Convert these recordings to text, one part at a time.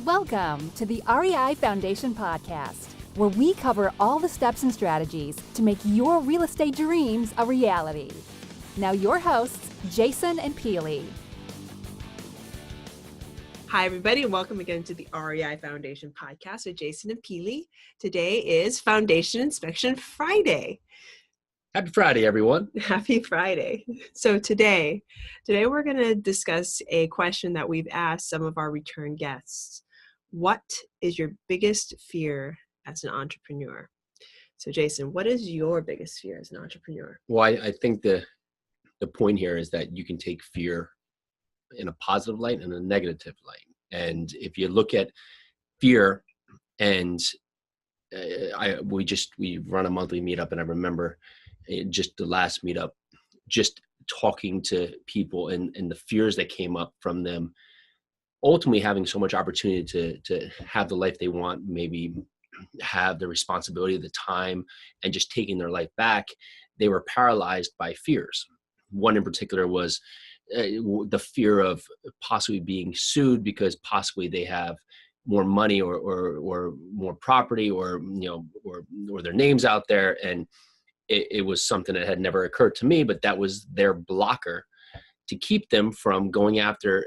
Welcome to the REI Foundation Podcast, where we cover all the steps and strategies to make your real estate dreams a reality. Now your hosts, Jason and Peely. Hi, everybody, and welcome again to the REI Foundation Podcast with Jason and Peely. Today is Foundation Inspection Friday. Happy Friday, everyone. Happy Friday. So today we're going to discuss a question that we've asked some of our return guests. What is your biggest fear as an entrepreneur? So Jason, what is your biggest fear as an entrepreneur? Well, I think the point here is that you can take fear in a positive light and a negative light. And if you look at fear, and we run a monthly meetup, and I remember just the last meetup, just talking to people and the fears that came up from them, ultimately having so much opportunity to have the life they want, maybe have the responsibility, the time, and just taking their life back. They were paralyzed by fears. One in particular was the fear of possibly being sued because possibly they have more money or more property or their names out there. And it was something that had never occurred to me, but that was their blocker to keep them from going after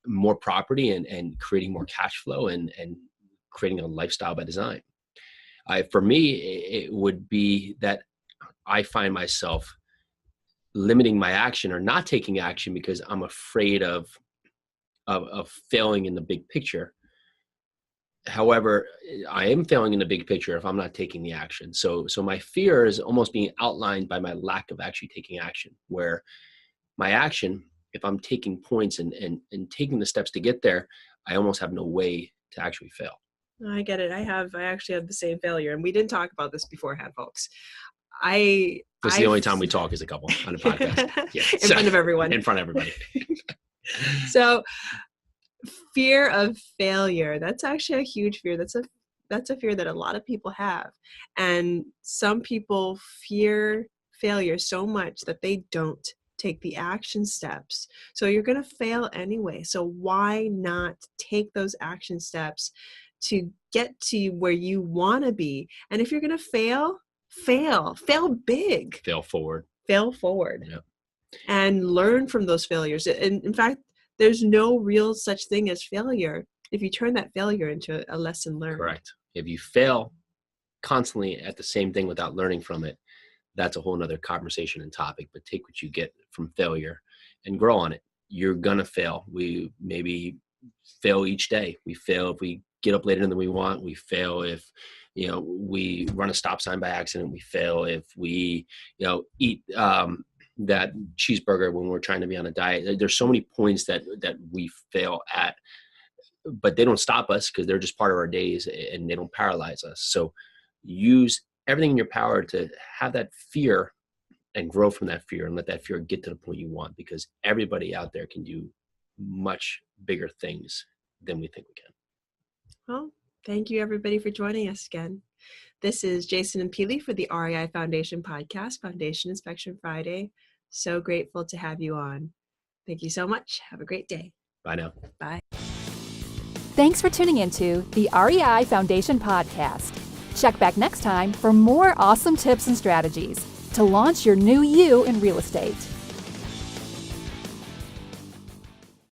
more property and creating more cash flow and creating a lifestyle by design. For me, it would be that I find myself limiting my action or not taking action because I'm afraid of failing in the big picture. However, I am failing in the big picture if I'm not taking the action. So my fear is almost being outlined by my lack of actually taking action, where my action, if I'm taking points and taking the steps to get there, I almost have no way to actually fail. I get it. I actually have the same failure. And we didn't talk about this beforehand, folks. This is the only time we talk as a couple on a podcast. Yeah. In front of everyone. In front of everybody. So fear of failure, that's actually a huge fear. That's a fear that a lot of people have. And some people fear failure so much that they don't take the action steps. So you're going to fail anyway. So why not take those action steps to get to where you want to be? And if you're going to fail big. Fail forward. Yep. And learn from those failures. And in fact, there's no real such thing as failure if you turn that failure into a lesson learned. Correct. If you fail constantly at the same thing without learning from it, that's a whole nother conversation and topic. But take what you get from failure and grow on it. You're going to fail. We maybe fail each day. We fail if we get up later than we want. We fail if we run a stop sign by accident. We fail if we eat that cheeseburger when we're trying to be on a diet. There's so many points that we fail at, but they don't stop us because they're just part of our days and they don't paralyze us. So use everything in your power to have that fear and grow from that fear and let that fear get to the point you want, because everybody out there can do much bigger things than we think we can. Well, thank you everybody for joining us again. This is Jason and Peely for the REI Foundation Podcast, Foundation Inspection Friday. So grateful to have you on. Thank you so much. Have a great day. Bye now. Bye. Thanks for tuning into the REI Foundation Podcast. Check back next time for more awesome tips and strategies to launch your new you in real estate.